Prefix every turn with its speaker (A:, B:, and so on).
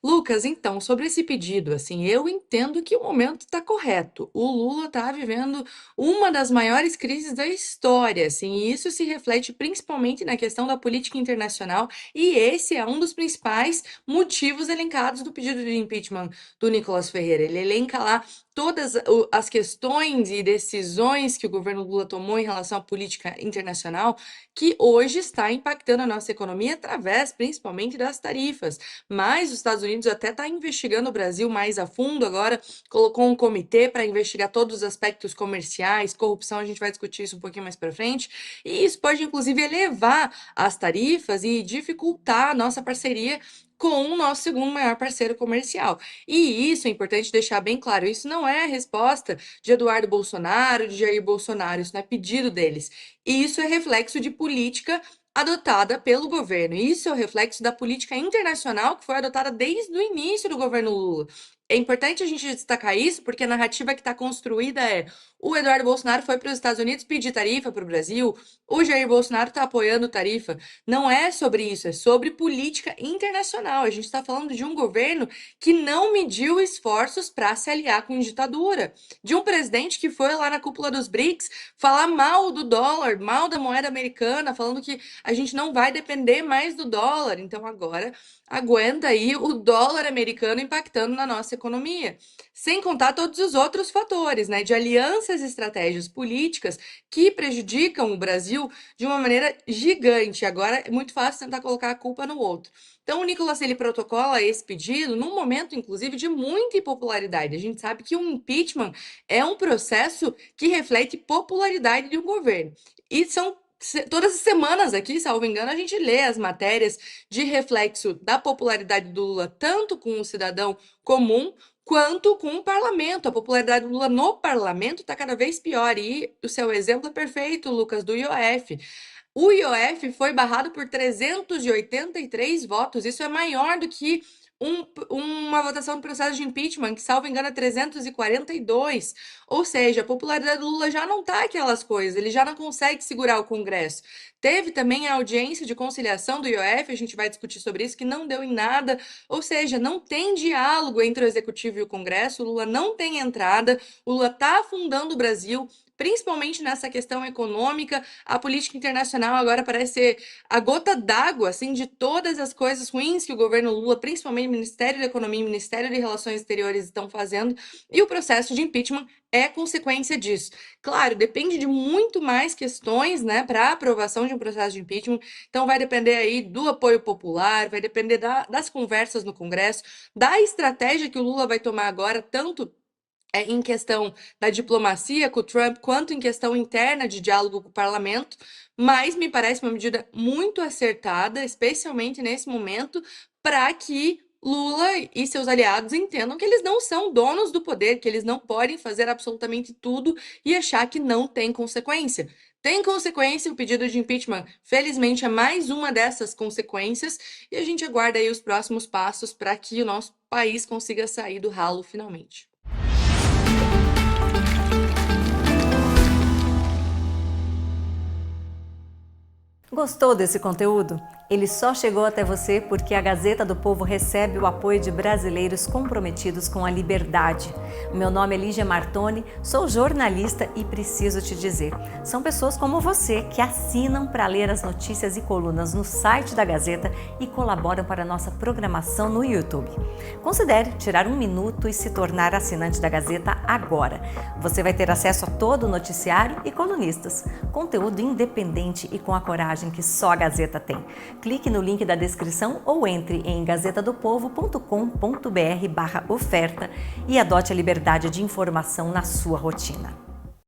A: Lucas, então, sobre esse pedido, assim, eu entendo que o momento está correto. O Lula está vivendo uma das maiores crises da história, assim, e isso se reflete principalmente na questão da política internacional, e esse é um dos principais motivos elencados do pedido de impeachment do Nicolas Ferreira. Ele elenca lá todas as questões e decisões que o governo Lula tomou em relação à política internacional, que hoje está impactando a nossa economia através, principalmente, das tarifas. Mas os Estados Unidos até está investigando o Brasil mais a fundo agora, colocou um comitê para investigar todos os aspectos comerciais, corrupção, a gente vai discutir isso um pouquinho mais para frente, e isso pode inclusive elevar as tarifas e dificultar a nossa parceria com o nosso segundo maior parceiro comercial. E isso é importante deixar bem claro, isso não é a resposta de Eduardo Bolsonaro, de Jair Bolsonaro, isso não é pedido deles. Isso é reflexo de política adotada pelo governo. Isso é o reflexo da política internacional que foi adotada desde o início do governo Lula. É importante a gente destacar isso, porque a narrativa que está construída é: o Eduardo Bolsonaro foi para os Estados Unidos pedir tarifa para o Brasil, o Jair Bolsonaro está apoiando tarifa. Não é sobre isso, é sobre política internacional. A gente está falando de um governo que não mediu esforços para se aliar com ditadura, de um presidente que foi lá na cúpula dos BRICS falar mal do dólar, mal da moeda americana, falando que a gente não vai depender mais do dólar. Então agora aguenta aí o dólar americano impactando na nossa economia. Sem contar todos os outros fatores, né, de alianças e estratégias políticas que prejudicam o Brasil de uma maneira gigante. Agora é muito fácil tentar colocar a culpa no outro. Então, o Nicolas, ele protocola esse pedido num momento, inclusive, de muita impopularidade. A gente sabe que um impeachment é um processo que reflete popularidade de um governo. E são todas as semanas aqui, salvo engano, a gente lê as matérias de reflexo da popularidade do Lula, tanto com o cidadão comum, quanto com o parlamento. A popularidade do Lula no parlamento está cada vez pior. E o seu exemplo é perfeito, Lucas, do IOF. O IOF foi barrado por 383 votos. Isso é maior do que uma votação do processo de impeachment, que, salvo engano, é 342. Ou seja, a popularidade do Lula já não está aquelas coisas, ele já não consegue segurar o Congresso. Teve também a audiência de conciliação do IOF, a gente vai discutir sobre isso, que não deu em nada. Ou seja, não tem diálogo entre o Executivo e o Congresso, o Lula não tem entrada, o Lula está afundando o Brasil, principalmente nessa questão econômica. A política internacional agora parece ser a gota d'água, assim, de todas as coisas ruins que o governo Lula, principalmente o Ministério da Economia e o Ministério de Relações Exteriores, estão fazendo, e o processo de impeachment é consequência disso. Claro, depende de muito mais questões, né, para a aprovação de um processo de impeachment, então vai depender aí do apoio popular, vai depender das conversas no Congresso, da estratégia que o Lula vai tomar agora, tanto em questão da diplomacia com o Trump, quanto em questão interna de diálogo com o parlamento, mas me parece uma medida muito acertada, especialmente nesse momento, para que Lula e seus aliados entendam que eles não são donos do poder, que eles não podem fazer absolutamente tudo e achar que não tem consequência. Tem consequência, o pedido de impeachment, felizmente, é mais uma dessas consequências, e a gente aguarda aí os próximos passos para que o nosso país consiga sair do ralo finalmente.
B: Gostou desse conteúdo? Ele só chegou até você porque a Gazeta do Povo recebe o apoio de brasileiros comprometidos com a liberdade. Meu nome é Lígia Martoni, sou jornalista e preciso te dizer, são pessoas como você que assinam para ler as notícias e colunas no site da Gazeta e colaboram para a nossa programação no YouTube. Considere tirar um minuto e se tornar assinante da Gazeta agora. Você vai ter acesso a todo o noticiário e colunistas, conteúdo independente e com a coragem que só a Gazeta tem. Clique no link da descrição ou entre em gazetadopovo.com.br/oferta e adote a liberdade de informação na sua rotina.